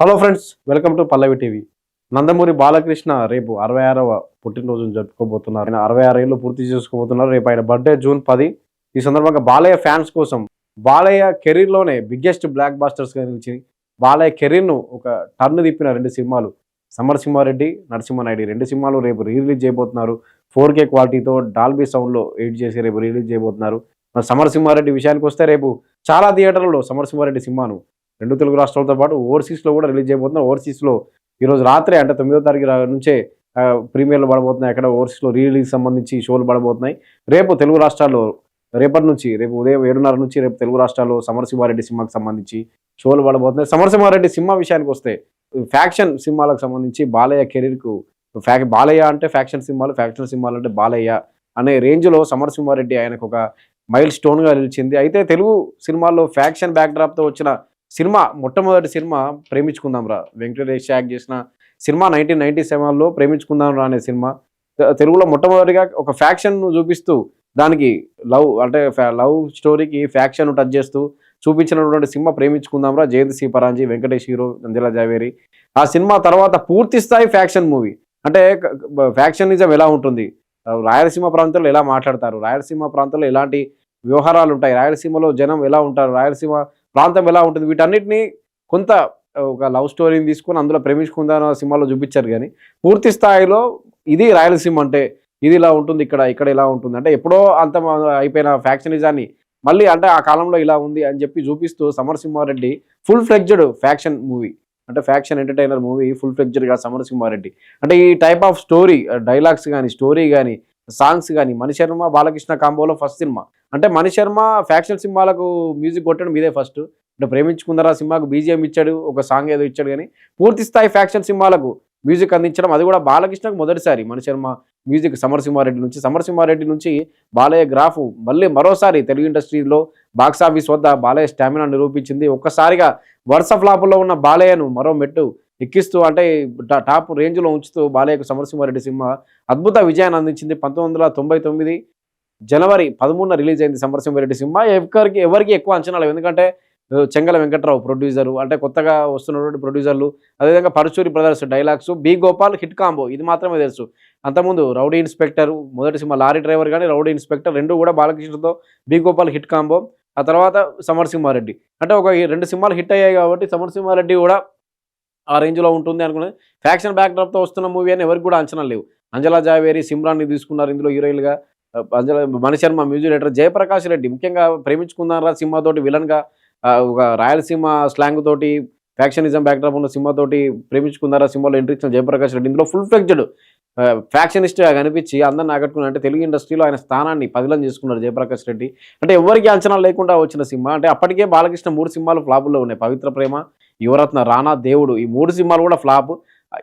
Hello friends, welcome to Pallavi TV. Nandamuri Balakrishna రేపు 66వ పుట్టినరోజును జరుపుకోబోతున్నారు. ఆయన 66 ఏళ్ళు పూర్తి చేసుకోబోతున్నారు. రేపు ఆయన బర్త్డే జూన్ 10. ఈ సందర్భంగా బాలయ్య ఫ్యాన్స్ కోసం బాలయ్య కెరీర్‌లోనే బిగ్గెస్ట్ బ్లాక్ బస్టర్స్‌గా నిలిచి బాలయ్య కెరీర్‌ను ఒక టర్న్ తిప్పిన 2 సినిమాలు 'సమరసింహారెడ్డి', 'నరసింహానాయుడు' 2 సినిమాలు రేపు రిలీజ్ చేయబోతున్నారు. 4K క్వాలిటీతో డాల్బీ సౌండ్‌లో ఎడిట్ చేసి రేపు రిలీజ్ చేయబోతున్నారు. మరి 'సమరసింహారెడ్డి' విషయానికొస్తే రేపు చాలా థియేటర్‌లలో 'సమరసింహారెడ్డి' సినిమాను 2 తెలుగు రాష్ట్రాలతో పాటు ఓవర్‌సీస్‌లో కూడా రిలీజ్ చేయబోతున్నారు. ఓవర్‌సీస్‌లో ఈరోజు రాత్రే అంటే 9వ తారీఖు నుంచే ప్రీమియర్‌లు పడబోతున్నాయి. అక్కడ ఓవర్‌సీస్‌లో రీ రిలీజ్ సంబంధించి షోలు పడబోతున్నాయి. రేపు తెలుగు రాష్ట్రాల్లో రేపటి నుంచి రేపు ఉదయం 7:30 నుంచి రేపు తెలుగు రాష్ట్రాల్లో 'సమరసింహారెడ్డి' సినిమాకి సంబంధించి షోలు పడబోతున్నాయి. 'సమరసింహారెడ్డి' సినిమా విషయానికొస్తే ఫ్యాక్షన్ సినిమాలకు సంబంధించి బాలయ్య కెరీర్‌కు బాలయ్య అంటే ఫ్యాక్షన్ సినిమాలు, ఫ్యాక్షన్ సినిమాలు అంటే బాలయ్య అనే రేంజ్‌లో 'సమరసింహారెడ్డి' ఆయనకొక మైల్ స్టోన్‌గా నిలిచింది. అయితే తెలుగు సినిమాల్లో ఫ్యాక్షన్ బ్యాక్‌డ్రాప్‌తో వచ్చిన సినిమా మొట్టమొదటి సినిమా 'ప్రేమించుకుందాంరా'. వెంకటేష్ యాక్ట్ చేసిన సినిమా 1997లో 'ప్రేమించుకుందాంరా' అనే సినిమా. తెలుగులో మొట్టమొదటిగా ఒక ఫ్యాక్షన్‌ను చూపిస్తూ దానికి లవ్ స్టోరీకి ఫ్యాక్షన్ టచ్ చేస్తూ చూపించినటువంటి cinema 'Preminchukundam Raa'. Jayanth C Paranji, Venkatesh hero, నందిలా జావేరి. ఆ సినిమా తర్వాత పూర్తి స్థాయి ఫ్యాక్షన్ మూవీ. అంటే ఫ్యాక్షనిజం ఎలా ఉంటుంది? రాయలసీమ ప్రాంతంలో ఎలా మాట్లాడతారు? రాయలసీమ ప్రాంతంలో ఎలాంటి వ్యవహారాలుంటాయి? రాయలసీమలో జనం ఎలా ఉంటారు? రాయలసీమ ప్రాంతం ఎలా ఉంటుంది? వీటన్నిటిని కొంత ఒక లవ్ స్టోరీని తీసుకొని అందులో 'ప్రేమించుకుందాం' సినిమాలో చూపించారు గానీ, పూర్తి స్థాయిలో ఇది రాయలసీమ అంటే, ఇది ఇలా ఉంటుంది ఇక్కడ ఇలా ఉంటుంది. అంటే ఎప్పుడో అయిపోయిన ఫ్యాక్షనిజాన్ని మళ్ళీ అంటే ఆ కాలంలో ఇలా ఉంది అని చెప్పి చూపిస్తూ 'Samarasimha Reddy' full fledged faction movie. అంటే ఫ్యాక్షన్ ఎంటర్‌టైనర్ మూవీ ఫుల్ ఫ్లెడ్జ్డ్‌గా 'సమరసింహారెడ్డి'. అంటే ఈ టైప్ ఆఫ్ స్టోరీ డైలాగ్స్ గాని, స్టోరీ గాని, సాంగ్స్ గాని మణిశర్మ, బాలకృష్ణ కాంబోలో ఫస్ట్ సినిమా. అంటే మణిశర్మ ఫ్యాక్షన్ సినిమాలకు మ్యూజిక్ కొట్టడం ఇదే ఫస్ట్. అంటే 'ప్రేమించుకుందాంరా' సినిమాకు బీజీఎం ఇచ్చాడు. ఒక సాంగ్ ఏదో ఇచ్చాడు గానీ, పూర్తి స్థాయి ఫ్యాక్షన్ సినిమాలకు మ్యూజిక్ అందించడం అది కూడా బాలకృష్ణకు మొదటిసారి. మణిశర్మ మ్యూజిక్ 'సమరసింహారెడ్డి' నుంచి బాలయ్య గ్రాఫ్ మళ్ళీ మరోసారి తెలుగు ఇండస్ట్రీలో బాక్సాఫీస్ వద్ద బాలయ్య స్టామినా నిరూపించింది. ఒక్కసారిగా వరుస ఫ్లాపుల్లో ఉన్న బాలయ్యను మరో మెట్టు ఎక్కిస్తూ అంటే టాప్ రేంజ్‌లో ఉంచుతూ బాలయ్యకు 'సమరసింహారెడ్డి' సినిమా అద్భుత విజయాన్ని అందించింది. 1999 జనవరి 13న రిలీజ్ అయింది 'సమరసింహారెడ్డి' సినిమా. ఎవరికీ ఎక్కువ అంచనా లేవు. ఎందుకంటే చెంగల వెంకట్రావు ప్రొడ్యూసరు. అంటే కొత్తగా వస్తున్నటువంటి ప్రొడ్యూసర్లు. అదేవిధంగా Paruchuri brothers dialogues, B. Gopal hit combo ఇది మాత్రమే తెలుసు. అంతకుముందు 'రౌడీ ఇన్స్‌పెక్టర్' మొదటి సినిమా లారీ డ్రైవర్ గాని, 'రౌడీ ఇన్స్‌పెక్టర్' 2 కూడా బాలకృష్ణతో బి. Gopal hit combo. ఆ తర్వాత 'సమరసింహారెడ్డి' అంటే ఒక 2 సినిమాలు హిట్ అయ్యాయి కాబట్టి 'సమరసింహారెడ్డి' కూడా ఆ రేంజ్‌లో ఉంటుంది అనుకున్నది. ఫ్యాక్షన్ బ్యాక్‌డ్రాప్‌తో వస్తున్న మూవీ అని ఎవరికి కూడా అంచనాలు లేవు. అంజలా జావేరి, సిమ్రాన్‌ని తీసుకున్నారు ఇందులో హీరోయిన్‌గా. మణిశర్మ మ్యూజిక్ డైరెక్టర్, జయప్రకాష్ రెడ్డి ముఖ్యంగా 'ప్రేమించుకుందాంరా' సినిమాతోటి విలన్‌గా ఒక రాయలసీమ స్లాంగ్ తోటి ఫ్యాక్షనిజం బ్యాక్‌డ్రాప్ ఉన్న సినిమాతోటి 'ప్రేమించుకుందాంరా' సినిమాలో ఎంట్రీ ఇచ్చిన జయప్రకాష్ రెడ్డి ఇందులో ఫుల్ ఫ్లెడ్జ్డ్ ఫ్యాక్షనిస్ట్‌గా కనిపించి అందరిని ఆకట్టుకున్నారు. అంటే తెలుగు ఇండస్ట్రీలో ఆయన స్థానాన్ని పదిలం చేసుకున్నారు జయప్రకాష్ రెడ్డి. అంటే ఎవ్వరికీ అంచనాలు లేకుండా వచ్చిన సినిమా. అంటే అప్పటికే బాలకృష్ణ 3 సినిమాలు ఫ్లాపుల్లో ఉన్నాయి. 'పవిత్ర ప్రేమ', 'యువరత్న', 'రానా', 'దేవుడు' ఈ 3 సినిమాలు కూడా ఫ్లాపు.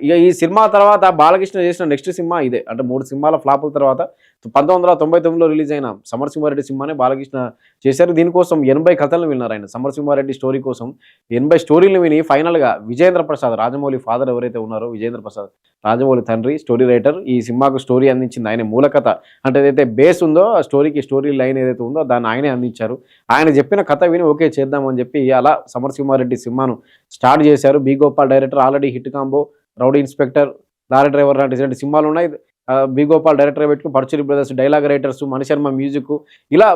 ఇక ఈ సినిమా తర్వాత బాలకృష్ణ చేసిన నెక్స్ట్ సినిమా ఇదే. అంటే 3 సినిమాల ఫ్లాపుల తర్వాత 1999లో రిలీజ్ అయిన 'సమరసింహారెడ్డి' సినిమానే బాలకృష్ణ చేశారు. దీనికోసం 80 కథలను విన్నారు ఆయన. 'సమరసింహారెడ్డి' స్టోరీ కోసం 80 స్టోరీలను విని ఫైనల్‌గా విజయేంద్ర ప్రసాద్, రాజమౌళి ఫాదర్ ఎవరైతే ఉన్నారో విజయేంద్ర ప్రసాద్, రాజమౌళి తండ్రి స్టోరీ రైటర్, ఈ సినిమాకు స్టోరీ అందించింది ఆయనే. మూల కథ అంటే ఏదైతే బేస్ ఉందో ఆ స్టోరీ లైన్ ఏదైతే ఉందో దాన్ని ఆయనే అందించారు. ఆయన చెప్పిన కథ విని ఓకే చేద్దామని చెప్పి అలా 'సమరసింహారెడ్డి' సినిమాను స్టార్ట్ చేశారు. B. Gopal director, already hit combo 'rowdy inspector', 'lorry driver' లాంటి 2 సినిమాలున్నాయి. బి. గోపాల్ డైరెక్టర్‌గా పెట్టుకొని Paruchuri brothers dialogue writers, Mani Sharma music ఇలా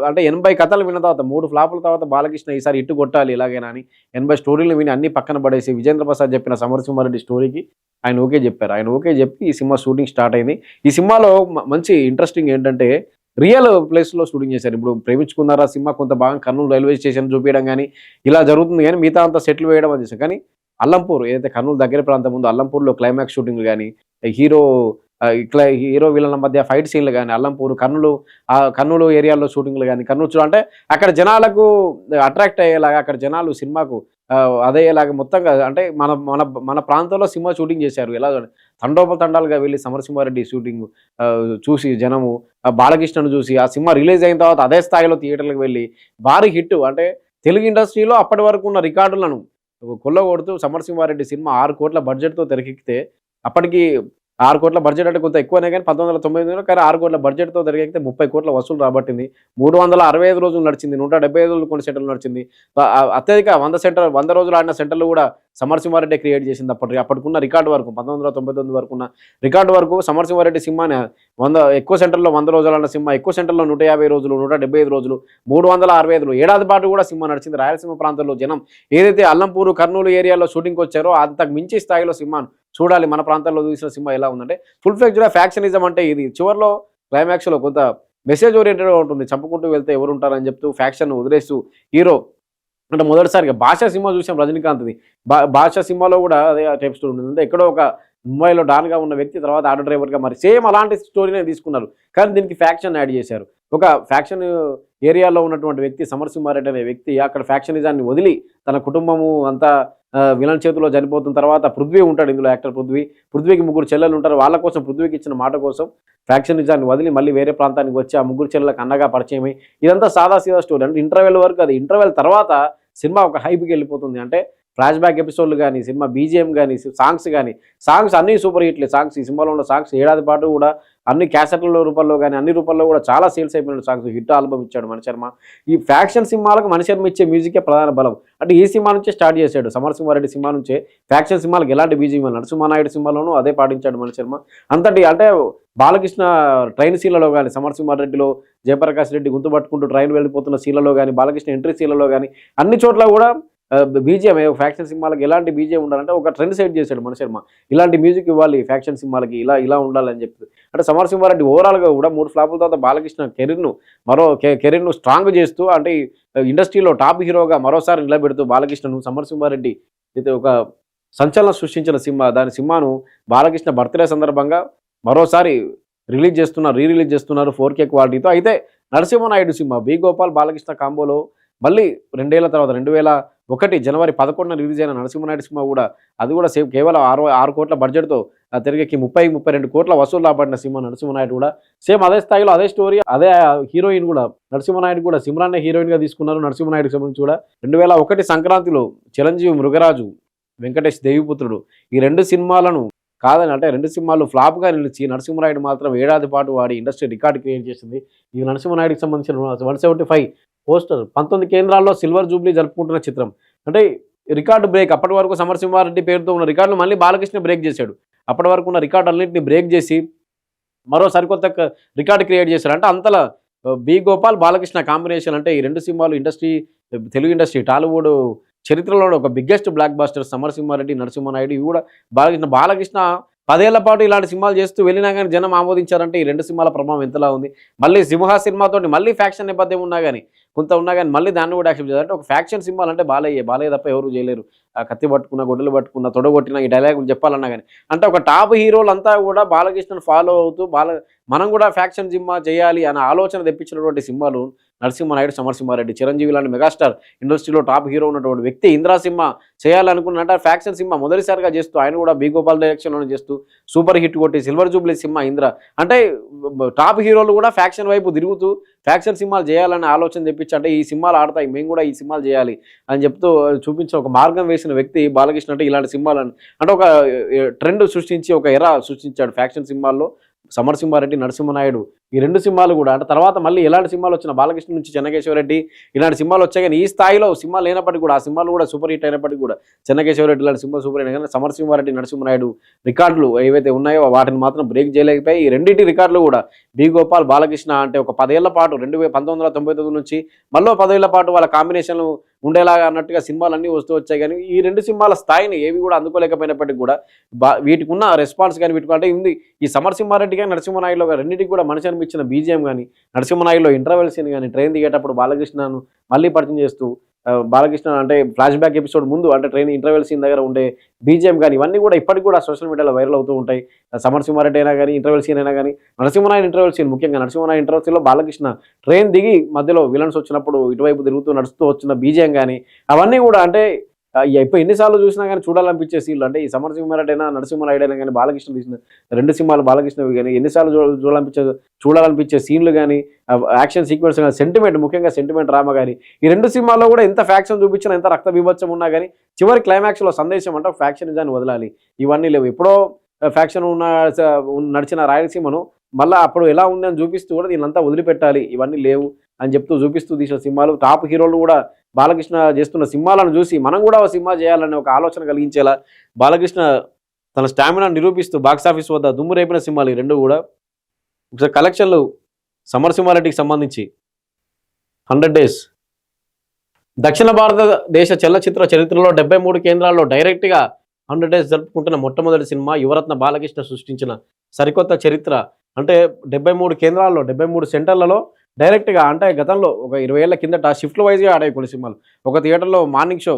అంటే 80 కథలు విన్న తర్వాత 3 ఫ్లాపుల తర్వాత బాలకృష్ణ ఈసారి హిట్ కొట్టాలి ఎలాగైనా అని 80 స్టోరీలు విని అన్నీ పక్కన పడేసి విజేంద్ర ప్రసాద్ చెప్పిన 'సమరసింహారెడ్డి' స్టోరీకి ఆయన ఓకే చెప్పారు. ఆయన ఓకే చెప్పి ఈ సినిమా షూటింగ్ స్టార్ట్ అయింది. ఈ సినిమాలో మంచి ఇంట్రెస్టింగ్ ఏంటంటే రియల్ ప్లేస్‌లో షూటింగ్ చేశారు. ఇప్పుడు 'ప్రేమించుకుందాంరా' సినిమా కొంత భాగం కర్నూలు రైల్వే స్టేషన్ చూపియడం గాని ఇలా జరుగుతుంది గానీ మిగతా అంతా సెటిల్ వేయడం అని చేశారు. కానీ అల్లంపూర్ ఏదైతే కర్నూలు దగ్గర ప్రాంతం ఉందో అల్లంపూర్‌లో క్లైమాక్స్ షూటింగ్‌లు గాని, హీరో హీరో విలన్ల మధ్య ఫైట్ సీన్‌లు గాని, అల్లంపూర్, కర్నూలు ఏరియాలో షూటింగ్‌లు గాని, అంటే అక్కడ జనాలకు అట్రాక్ట్ అయ్యేలాగా అక్కడ జనాలు సినిమాకు అదయ్యేలాగా మొత్తంగా అంటే మన మన మన ప్రాంతంలో సినిమా షూటింగ్ చేశారు. ఎలా తండోపతండాలుగా వెళ్లి 'సమరసింహారెడ్డి' షూటింగ్ చూసి జనము బాలకృష్ణను చూసి ఆ సినిమా రిలీజ్ అయిన తర్వాత అదే స్థాయిలో థియేటర్‌లకు వెళ్లి భారీ హిట్ అంటే తెలుగు ఇండస్ట్రీలో అప్పటి వరకు ఉన్న రికార్డులను కొల్లగొడుతూ 'సమరసింహారెడ్డి' సినిమా 6 కోట్ల బడ్జెట్‌తో తెరకెక్కితే అప్పటికి 6 కోట్ల బడ్జెట్ అంటే కొంత ఎక్కువనే కానీ 1999 కానీ 6 కోట్ల బడ్జెట్‌తో తెరకెక్కితే 30 కోట్ల వసూలు రాబట్టింది. 365 రోజులు నడిచింది. 175 రోజులు కొన్ని సెంటర్‌లు నడిచింది. అత్యధిక 100 రోజులు ఆడిన సెంటర్‌లు కూడా సమరసింహారెడ్డి క్రియేట్ చేసింది అప్పటికున్న రికార్డ్ వరకు 1999 వరకున్న రికార్డ్ వరకు సమరసింహారెడ్డి సినిమాని ఎక్కువ సెంటర్‌లో 100 రోజులు ఆడిన సినిమా, ఎక్కువ సెంటర్‌లో 150 రోజులు, 175 రోజులు, 365 ఏడాది పాటు కూడా సినిమా నడిచింది. రాయలసీమ ప్రాంతంలో జనం ఏదైతే అల్లంపూరు, కర్నూలు ఏరియాలో షూటింగ్‌కి వచ్చారో అంతకు మించి స్థాయిలో సినిమాను చూడాలి. మన ప్రాంతాల్లో చూసిన సినిమా ఎలా ఉందంటే ఫుల్ ఫ్లెడ్జ్‌గా ఫ్యాక్షనిజం అంటే ఇది. చివర్లో క్లైమాక్స్‌లో కొంత మెసేజ్ ఓరియెంటెడ్‌గా ఉంటుంది. చంపుకుంటూ వెళ్తే ఎవరుంటారని చెప్తూ ఫ్యాక్షన్‌ను వదిలేస్తూ హీరో అంటే మొదటిసారిగా 'బాషా' సినిమా చూసాం రజనీకాంత్‌ది. 'బాషా' సినిమాలో కూడా అదే టైప్ స్టోరీ ఉంటుంది. అంటే ఎక్కడో ఒక ముంబైలో డాన్‌గా ఉన్న వ్యక్తి తర్వాత ఆటో డ్రైవర్‌గా మరి సేమ్ అలాంటి స్టోరీనే తీసుకున్నారు. కానీ దీనికి ఫ్యాక్షన్ యాడ్ చేశారు. ఒక ఫ్యాక్షన్ ఏరియాలో ఉన్నటువంటి వ్యక్తి సమరసింహారెడ్డి అనే వ్యక్తి అక్కడ ఫ్యాక్షనిజాన్ని వదిలి తన కుటుంబము అంతా విలన్ చేతిలో చనిపోతున్న తర్వాత పృథ్వీ ఉంటాడు ఇందులో యాక్టర్ పృథ్వీ. పృథ్వీకి 3 చెల్లెలు ఉంటారు. వాళ్ళ కోసం పృథ్వీకి ఇచ్చిన మాట కోసం ఫ్యాక్షనిజాన్ని వదిలి మళ్ళీ వేరే ప్రాంతానికి వచ్చి ఆ 3 చెల్లెలకు అన్నగా పరిచయమై ఇదంతా సాదాసీదా స్టోరీ. అంటే ఇంటర్వెల్ వరకు అది. ఇంటర్వెల్ తర్వాత సినిమా ఒక హైప్‌కి వెళ్ళిపోతుంది. అంటే ఫ్లాష్ బ్యాక్ ఎపిసోడ్లు కానీ, సినిమా బీజీఎం కానీ, సాంగ్స్ అన్నీ సూపర్ హిట్లే. సాంగ్స్ ఈ సినిమాలో ఉన్న సాంగ్స్ ఏడాది పాటు కూడా అన్ని క్యాసెట్ల రూపంలో కానీ అన్ని రూపంలో కూడా చాలా సేల్స్ అయిపోయిన సాంగ్స్. హిట్ ఆల్బమ్ ఇచ్చాడు మణిశర్మ. ఈ ఫ్యాక్షన్ సినిమాలకు మణిశర్మ ఇచ్చే మ్యూజికే ప్రధాన బలం. అంటే ఈ సినిమా నుంచే స్టార్ట్ చేశాడు. సమరసింహారెడ్డి సినిమా నుంచే ఫ్యాక్షన్ సినిమాలకు ఎలాంటి బీజీఎం నరసింహనాయుడు సినిమాలోనూ అదే పాటించాడు మణిశర్మ. అంతటి అంటే బాలకృష్ణ ట్రైన్ సీన్లలో కానీ, సమరసింహారెడ్డిలో జయప్రకాష్ రెడ్డి గుంతు పట్టుకుంటూ ట్రైన్ వెళ్ళిపోతున్న సీన్లలో కానీ, బాలకృష్ణ ఎంట్రీ సీన్లలో కానీ అన్ని చోట్ల కూడా బీజీఎం ఫ్యాక్షన్ సినిమాలకు ఎలాంటి బీజీఎం ఉండాలంటే ఒక ట్రెండ్ సెట్ చేశాడు మణిశర్మ. ఇలాంటి మ్యూజిక్ ఇవ్వాలి ఫ్యాక్షన్ సినిమాలకి, ఇలా ఉండాలని చెప్పి. అంటే సమరసింహారెడ్డి ఓవరాల్‌గా కూడా 3 ఫ్లాపుల తర్వాత బాలకృష్ణ కెరీర్‌ను స్ట్రాంగ్ చేస్తూ అంటే ఇండస్ట్రీలో టాప్ హీరోగా మరోసారి నిలబెడుతూ బాలకృష్ణను సమరసింహారెడ్డి అయితే ఒక సంచలనం సృష్టించిన సినిమా. దాని సినిమాను బాలకృష్ణ బర్త్‌డే సందర్భంగా మరోసారి రీ రిలీజ్ చేస్తున్నారు 4K క్వాలిటీతో. అయితే నరసింహనాయుడు సినిమా బి గోపాల్ బాలకృష్ణ కాంబోలో మళ్ళీ 2 ఏళ్ల తర్వాత 2001 జనవరి 11న రిలీజ్ అయిన నరసింహనాయుడు సినిమా కూడా అది కూడా సేమ్ కేవలం 6 కోట్ల బడ్జెట్‌తో తెరకెక్కి 32 కోట్ల వసూలు రాబడిన సినిమా నరసింహనాయుడు కూడా. సేమ్ అదే స్థాయిలో అదే స్టోరీ అదే హీరోయిన్ కూడా నరసింహనాయుడు కూడా సిమ్రాన్‌నే హీరోయిన్‌గా తీసుకున్నారు. నరసింహనాయుడుకి సంబంధించి కూడా 2001 సంక్రాంతిలో చిరంజీవి మృగరాజు, వెంకటేష్ దేవిపుత్రుడు ఈ 2 సినిమాలను కాదని అంటే 2 సినిమాలు ఫ్లాప్‌గా నిలిచి నరసింహనాయుడు మాత్రం ఏడాది పాటు వాడి ఇండస్ట్రీ రికార్డ్ క్రియేట్ చేసింది. ఈ నరసింహనాయుడుకి సంబంధించిన 175 పోస్టర్ 19 కేంద్రాల్లో సిల్వర్ జూబ్లీ జరుపుకుంటున్న చిత్రం. అంటే రికార్డు బ్రేక్. అప్పటి వరకు సమరసింహారెడ్డి పేరుతో ఉన్న రికార్డులు మళ్ళీ బాలకృష్ణ బ్రేక్ చేశాడు. అప్పటి వరకు ఉన్న రికార్డులన్నింటినీ బ్రేక్ చేసి మరో సరికొత్త రికార్డు క్రియేట్ చేశాడు. అంటే అంతలా బి గోపాల్ బాలకృష్ణ కాంబినేషన్ అంటే ఈ 2 సినిమాలు తెలుగు ఇండస్ట్రీ టాలీవుడ్ చరిత్రలో ఒక biggest blockbuster Samarasimha Reddy, Narasimha Naidu. ఇవి కూడా బాలకృష్ణ 10 ఏళ్ల పాటు ఇలాంటి సినిమాలు చేస్తూ వెళ్ళినా కానీ జనం ఆమోదించారంటే ఈ 2 సినిమాల ప్రభావం ఎంతలా ఉంది. మళ్ళీ సింహ సినిమాతోటి మళ్ళీ ఫ్యాక్షన్ నేపథ్యం ఉన్నా కానీ మళ్ళీ దాన్ని కూడా యాక్సెప్ట్ చేయాలి. అంటే ఒక ఫ్యాక్షన్ సినిమాలు అంటే బాలయ్య తప్ప ఎవరు చేయలేరు. కత్తి పట్టుకున్న, గొడ్డలు పట్టుకున్న, తొడగొట్టిన ఈ డైలాగులు చెప్పాలన్నా కానీ అంటే ఒక టాప్ హీరోలంతా కూడా బాలకృష్ణను ఫాలో అవుతూ మనం కూడా ఫ్యాక్షన్ సినిమా చేయాలి అనే ఆలోచన తెప్పించినటువంటి సినిమాలు నరసింహనాయుడు, సమరసింహారెడ్డి. చిరంజీవి లాంటి మెగాస్టార్ ఇండస్ట్రీలో టాప్ హీరో ఉన్నటువంటి వ్యక్తి ఇంద్రా సినిమా చేయాలనుకున్నట్టు ఫ్యాక్షన్ సినిమా మొదటిసారిగా చేస్తూ ఆయన కూడా బి గోపాల్ డైరెక్షన్లోనే చేస్తూ సూపర్ హిట్ కొట్టి సిల్వర్ జూబ్లీ సినిమా ఇంద్ర. అంటే టాప్ హీరోలు కూడా ఫ్యాక్షన్ వైపు తిరుగుతూ ఫ్యాక్షన్ సినిమాలు చేయాలనే ఆలోచన తెప్పించి అంటే ఈ సినిమాలు ఆడతాయి మేము కూడా ఈ సినిమాలు చేయాలి అని చెప్తూ చూపించిన ఒక మార్గం వేసిన వ్యక్తి బాలకృష్ణ. అంటే ఇలాంటి సినిమాలను అంటే ఒక ట్రెండ్ సృష్టించి ఒక ఎరా సృష్టించాడు ఫ్యాక్షన్ సినిమాల్లో సమరసింహారెడ్డి, నరసింహనాయుడు. ఈ 2 సినిమాలు కూడా అంటే తర్వాత మళ్ళీ ఎలాంటి సినిమాలు వచ్చిన బాలకృష్ణ నుంచి చెన్నకేశవరెడ్డి ఇలాంటి సినిమాలు వచ్చాయి. కానీ ఈ స్థాయిలో సినిమాలు లేనప్పటికీ కూడా ఆ సినిమాలు కూడా సూపర్ హిట్ అయినప్పటికీ కూడా చెన్నకేశవరెడ్డి ఇలాంటి సినిమా సూపర్ హిట్. కానీ సమరసింహారెడ్డి, నరసింహనాయుడు రికార్డులు ఏవైతే ఉన్నాయో వాటిని మాత్రం బ్రేక్ చేయలేకపోయి ఈ రెండింటి రికార్డులు కూడా బి గోపాల్, బాలకృష్ణ అంటే ఒక 10 ఏళ్ల పాటు 1999 నుంచి మళ్ళీ 10 ఏళ్ల పాటు వాళ్ళ కాంబినేషన్లు ఉండేలాగా అన్నట్టుగా సినిమాలన్నీ వస్తూ వచ్చాయి. కానీ ఈ 2 సినిమాల స్థాయిని ఏవి కూడా అందుకోలేకపోయినప్పటికీ కూడా వీటికి ఉన్న రెస్పాన్స్ కానీ వీటికి అంటే ఉంది. ఈ సమరసింహారెడ్డి కానీ నరసింహనాయుడులో రెండింటికి కూడా మనిషి ఇచ్చిన బీజిఎం కానీ నరసింహనాయుడులో ఇంటర్వెల్ సీన్ కానీ ట్రైన్ దిగేటప్పుడు బాలకృష్ణను మళ్ళీ పరిచయం చేస్తూ బాలకృష్ణ అంటే ఫ్లాష్ బ్యాక్ ఎపిసోడ్ ముందు అంటే ట్రైన్ ఇంటర్వెల్ సీన్ దగ్గర ఉండే బీజిఎం కానీ ఇవన్నీ కూడా ఇప్పటికి కూడా సోషల్ మీడియాలో వైరల్ అవుతూ ఉంటాయి. సమరసింహారెడ్డి అయినా కానీ ఇంటర్వెల్ సీన్ అయినా కానీ నరసింహనాయుడు ఇంటర్వెల్ సీన్ ముఖ్యంగా నరసింహనాయుడు ఇంటర్వెల్ సీన్లో బాలకృష్ణ ట్రైన్ దిగి మధ్యలో విలన్స్ వచ్చినప్పుడు ఇటువైపు తిరుగుతూ నడుస్తూ వచ్చిన బీజిఎం కానీ అవన్నీ కూడా అంటే ఇప్పుడు ఎన్నిసార్లు చూసినా కానీ చూడాలనిపించే సీన్లు. అంటే ఈ సమరసింహారెడ్డి అయినా నరసింహనాయుడు అయినా కానీ బాలకృష్ణ తీసిన 2 సినిమాలు బాలకృష్ణవి కానీ ఎన్నిసార్లు చూడాలనిపించే సీన్లు కానీ యాక్షన్ సీక్వెన్స్ కానీ సెంటిమెంట్ ముఖ్యంగా సెంటిమెంట్ డ్రామా కానీ ఈ 2 సినిమాల్లో కూడా ఎంత ఫ్యాక్షన్ చూపించినా ఎంత రక్త బీభత్సం ఉన్నా కానీ చివరి క్లైమాక్స్లో సందేశం అంటే ఫ్యాక్షన్ నిజాన్ని వదలాలి ఇవన్నీ లేవు. ఎప్పుడో ఫ్యాక్షన్ నడిచిన రాయలసీమను మళ్ళీ అప్పుడు ఎలా ఉంది అని చూపిస్తూ కూడా దీనంతా వదిలిపెట్టాలి, ఇవన్నీ లేవు అని చెప్తూ చూపిస్తూ తీసిన సినిమాలు. టాప్ హీరోలు కూడా బాలకృష్ణ చేస్తున్న సినిమాలను చూసి మనం కూడా ఒక సినిమా చేయాలనే ఒక ఆలోచన కలిగించేలా బాలకృష్ణ తన స్టామినా నిరూపిస్తూ బాక్సాఫీస్ వద్ద దుమ్ము రేపిన సినిమాలు ఈ రెండు కూడా. ఒకసారి కలెక్షన్లు సమరసింహారెడ్డికి సంబంధించి 100 డేస్ దక్షిణ భారతదేశ చలనచిత్ర చరిత్రలో 73 కేంద్రాల్లో డైరెక్ట్గా 100 డేస్ జరుపుకుంటున్న మొట్టమొదటి సినిమా యువరత్న బాలకృష్ణ సృష్టించిన సరికొత్త చరిత్ర. అంటే 73 కేంద్రాల్లో 73 సెంటర్లలో డైరెక్ట్గా, అంటే గతంలో ఒక 20 ఏళ్ల కిందట షిఫ్ట్ల వైజ్గా ఆడాయి కొన్ని సినిమాలు. ఒక థియేటర్లో మార్నింగ్ షో,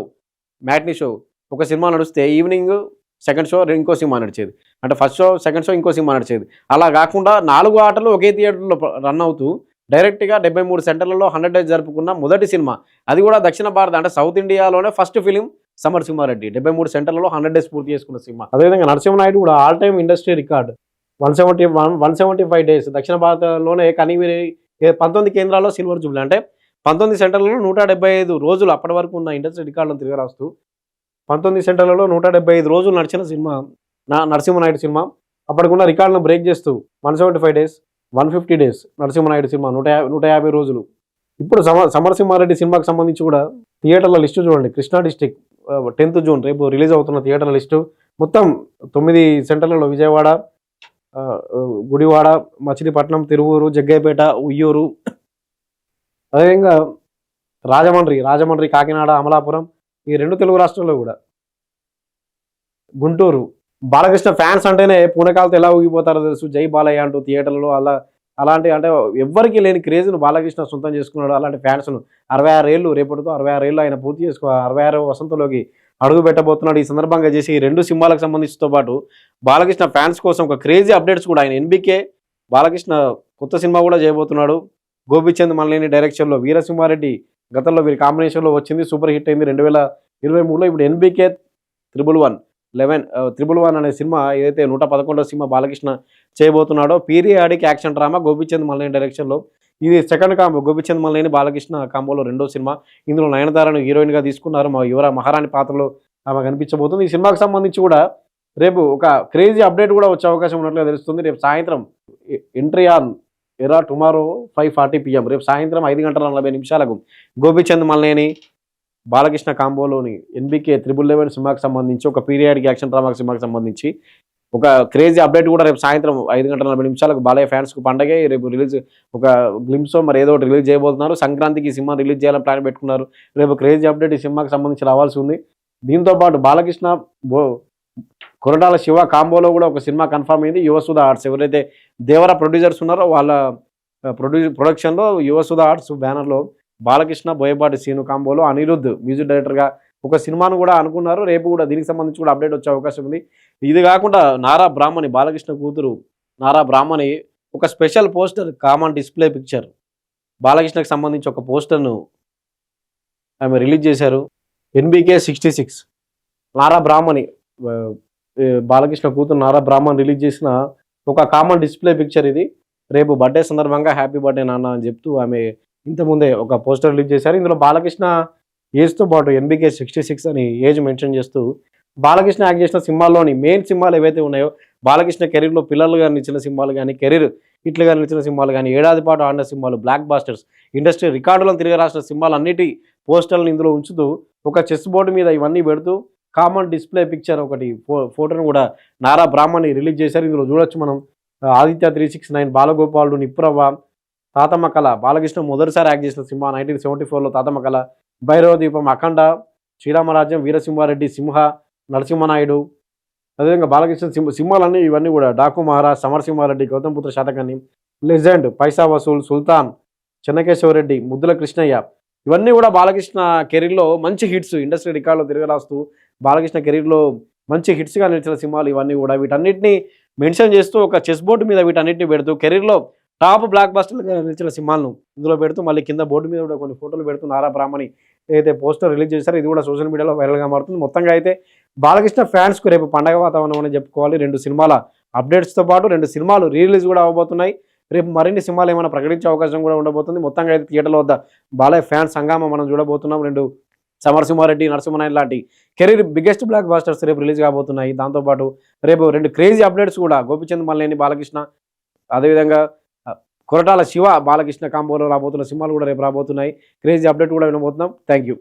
మ్యాట్నీ షో ఒక సినిమా నడిస్తే ఈవినింగ్ సెకండ్ షో ఇంకో సినిమా నడిచేది, అంటే ఫస్ట్ షో సెకండ్ షో ఇంకో సినిమా నడిచేది. అలా కాకుండా 4 ఆటలు ఒకే థియేటర్లో రన్ అవుతూ డైరెక్ట్గా 73 సెంటర్లలో 100 డేస్ జరుపుకున్న మొదటి సినిమా. అది కూడా దక్షిణ భారత, అంటే సౌత్ ఇండియాలోనే ఫస్ట్ ఫిలిం సమరసింహారెడ్డి. 73 సెంటర్లలో 100 డేస్ పూర్తి చేసుకున్న సినిమా. అదేవిధంగా నరసింహనాయుడు కూడా all time industry record 175 days దక్షిణ భారతలోనే కనీవిని 19 కేంద్రాల్లో సిల్వర్ జూబ్లీ, అంటే 19 సెంటర్లలో 175 రోజులు అప్పటి వరకు ఉన్న ఇండస్ట్రీ రికార్డులను తిరగరాస్తూ 19 సెంటర్లలో 175 రోజులు నడిచిన సినిమా నరసింహనాయుడు సినిమా. అప్పటికున్న రికార్డులను బ్రేక్ చేస్తూ 175 డేస్, 150 డేస్ నరసింహనాయుడు సినిమా 150 రోజులు. ఇప్పుడు సమరసింహారెడ్డి సినిమాకి సంబంధించి కూడా థియేటర్ల లిస్టు చూడండి. కృష్ణా డిస్టిక్ 10th జూన్ రేపు రిలీజ్ అవుతున్న థియేటర్ల లిస్టు మొత్తం 9 సెంటర్లలో విజయవాడ, గుడివాడ, మచిలీపట్నం, తిరువూరు, జగ్గయ్యపేట, ఉయ్యూరు, అదేవిధంగా రాజమండ్రి, కాకినాడ, అమలాపురం, ఈ 2 తెలుగు రాష్ట్రాల్లో కూడా, గుంటూరు. బాలకృష్ణ ఫ్యాన్స్ అంటేనే పూనకాలతో ఎలా ఊగిపోతారో తెలుసు. జై బాలయ్య అంటూ థియేటర్లలో అలాంటి, అంటే ఎవ్వరికి లేని క్రేజ్ను బాలకృష్ణ సొంతం చేసుకున్నాడు. అలాంటి ఫ్యాన్స్ను 66 ఏళ్ళు, రేపటితో 66 ఏళ్ళు ఆయన పూర్తి 66వ వసంతంలోకి అడుగు పెట్టబోతున్నాడు. ఈ సందర్భంగా చేసి ఈ 2 సినిమాలకు సంబంధించితో పాటు బాలకృష్ణ ఫ్యాన్స్ కోసం ఒక క్రేజీ అప్డేట్స్ కూడా ఆయన ఎన్బికే బాలకృష్ణ కొత్త సినిమా కూడా చేయబోతున్నాడు. గోపిచంద్ మల్లేని డైరెక్షన్లో వీరసింహారెడ్డి గతంలో వీరి కాంబినేషన్లో వచ్చింది, సూపర్ హిట్ అయింది 2023లో. ఇప్పుడు ఎన్బికే 11 అనే సినిమా ఏదైతే 111వ సినిమా బాలకృష్ణ చేయబోతున్నాడో, periodic action drama Gopichand Malineni డైరెక్షన్లో. ఇది సెకండ్ కాంబో, గోపిచంద్ మల్లేని బాలకృష్ణ కాంబోలో 2వ సినిమా. ఇందులో నయనతారను హీరోయిన్గా తీసుకున్నారు. మా మహారాణి పాత్రలో ఆమె కనిపించబోతుంది. ఈ సినిమాకి సంబంధించి కూడా రేపు ఒక క్రేజీ అప్డేట్ కూడా వచ్చే అవకాశం ఉన్నట్లుగా తెలుస్తుంది. రేపు సాయంత్రం ఎంట్రీ ఆన్ ఎరా టుమారో 5:40 PM, రేపు సాయంత్రం 5:40 గోపిచంద్ మల్లేని బాలకృష్ణ కాంబోలోని ఎన్బికే 11 సినిమాకి సంబంధించి ఒక పీరియాడిక్ యాక్షన్ డ్రామా సినిమాకి సంబంధించి ఒక క్రేజీ అప్డేట్ కూడా రేపు సాయంత్రం 5:40 బాలయ్య ఫ్యాన్స్కు పండగే. రేపు రిలీజ్ ఒక గ్లిమ్సో మరి ఏదో ఒకటి రిలీజ్ చేయబోతున్నారు. సంక్రాంతికి ఈ సినిమా రిలీజ్ చేయాలని ప్లాన్ పెట్టుకున్నారు. రేపు క్రేజీ అప్డేట్ ఈ సినిమాకి సంబంధించి రావాల్సి ఉంది. దీంతో పాటు బాలకృష్ణ కొరటాల శివ కాంబోలో కూడా ఒక సినిమా కన్ఫర్మ్ అయింది. యువసుధ ఆర్ట్స్, ఎవరైతే దేవర ప్రొడ్యూసర్స్ ఉన్నారో వాళ్ళ ప్రొడక్షన్లో యువసుధ ఆర్ట్స్ బ్యానర్లో బాలకృష్ణ, బోయపాటి సీను కాంబోలో అనిరుద్ధ్ మ్యూజిక్ డైరెక్టర్గా ఒక సినిమాను కూడా అనుకున్నారు. రేపు కూడా దీనికి సంబంధించి కూడా అప్డేట్ వచ్చే అవకాశం ఉంది. ఇది కాకుండా నారా బ్రాహ్మణి, బాలకృష్ణ కూతురు నారా బ్రాహ్మణి ఒక special poster, common display picture బాలకృష్ణకి సంబంధించి ఒక పోస్టర్ను ఆమె రిలీజ్ చేశారు. ఎన్బికే 66 నారా బ్రాహ్మణి, బాలకృష్ణ కూతురు నారా బ్రాహ్మణ్ రిలీజ్ చేసిన ఒక కామన్ డిస్ప్లే పిక్చర్ ఇది. రేపు బర్త్డే సందర్భంగా హ్యాపీ బర్త్డే నాన్న అని చెప్తూ ఆమె ఇంతకుముందే ఒక పోస్టర్ రిలీజ్ చేశారు. ఇందులో బాలకృష్ణ ఏజ్తో పాటు ఎన్బికే 66 అని ఏజ్ మెన్షన్ చేస్తూ బాలకృష్ణ యాక్ట్ చేసిన సినిమాల్లోని మెయిన్ సినిమాలు ఏవైతే ఉన్నాయో, బాలకృష్ణ కెరీర్లో పిల్లలుగా నిలిచిన సినిమాలు కానీ, కెరీర్ హిట్లుగా నిలిచిన సినిమాలు కానీ, ఏడాది పాటు ఆడిన సినిమాలు, బ్లాక్ బాస్టర్స్, ఇండస్ట్రీ రికార్డులను తిరిగి రాసిన సినిమాలు అన్నిటి పోస్టర్లను ఇందులో ఉంచుతూ ఒక చెస్ బోర్డు మీద ఇవన్నీ పెడుతూ కామన్ డిస్ప్లే పిక్చర్ ఒకటి ఫోటోను కూడా నారా బ్రాహ్మణి రిలీజ్ చేశారు. ఇందులో చూడొచ్చు మనం ఆదిత్య 369, బాలగోపాలుడు, నిప్పురవ్వ, తాతమ్మ కళ, బాలకృష్ణ మొదటిసారి యాక్ట్ చేసిన సినిమా 1974లో తాతమ్మ కళ, భైరవ దీపం, అఖండ, శ్రీరామరాజ్యం, వీరసింహారెడ్డి, సింహ, నరసింహనాయుడు, అదేవిధంగా బాలకృష్ణ సినిమాలన్నీ ఇవన్నీ కూడా డాకు మహారాజ్, సమరసింహారెడ్డి, గౌతమ్ పుత్ర శాతకర్ణి, లెజెండ్, పైసా వసూల్, సుల్తాన్, చెన్నకేశవరెడ్డి, ముద్దుల కృష్ణయ్య, ఇవన్నీ కూడా బాలకృష్ణ కెరీర్లో మంచి హిట్స్, ఇండస్ట్రీ రికార్డులో తిరగరాస్తూ బాలకృష్ణ కెరీర్లో మంచి హిట్స్గా నిలిచిన సినిమాలు ఇవన్నీ కూడా. వీటన్నిటిని మెన్షన్ చేస్తూ ఒక చెస్ బోర్డు మీద వీటన్నిటిని పెడుతూ కెరీర్లో టాప్ బ్లాక్ బస్టర్లుగా నిలిచిన సినిమాలను ఇందులో పెడుతూ మళ్ళీ కింద బోర్డు మీద కూడా కొన్ని ఫోటోలు పెడుతూ నారా బ్రాహ్మణి ఏదైతే పోస్టర్ రిలీజ్ చేశారో ఇది కూడా సోషల్ మీడియాలో వైరల్గా మారుతుంది. మొత్తంగా అయితే బాలకృష్ణ ఫ్యాన్స్కు రేపు పండగ వాతావరణం అని చెప్పుకోవాలి. 2 సినిమాల అప్డేట్స్తో పాటు 2 సినిమాలు రిలీజ్ కూడా అవ్వబోతున్నాయి. రేపు మరిన్ని సినిమాలు ఏమైనా ప్రకటించే అవకాశం కూడా ఉండబోతుంది. మొత్తంగా అయితే థియేటర్ల వద్ద బాలయ్య ఫ్యాన్స్ హంగామా మనం చూడబోతున్నాం. 2 సమరసింహారెడ్డి, నరసింహనాయుడు లాంటి కెరీర్ బిగ్గెస్ట్ బ్లాక్ బాస్టర్స్ రేపు రిలీజ్ కాబోతున్నాయి. దాంతోపాటు రేపు 2 క్రేజీ అప్డేట్స్ కూడా గోపిచంద్ మల్లేని బాలకృష్ణ, అదేవిధంగా కొరటాల శివ బాలకృష్ణ కాంబోలో రాబోతున్న సినిమాలు కూడా రేపు రాబోతున్నాయి. క్రేజీ అప్డేట్ కూడా వినబోతున్నాం. Thank you.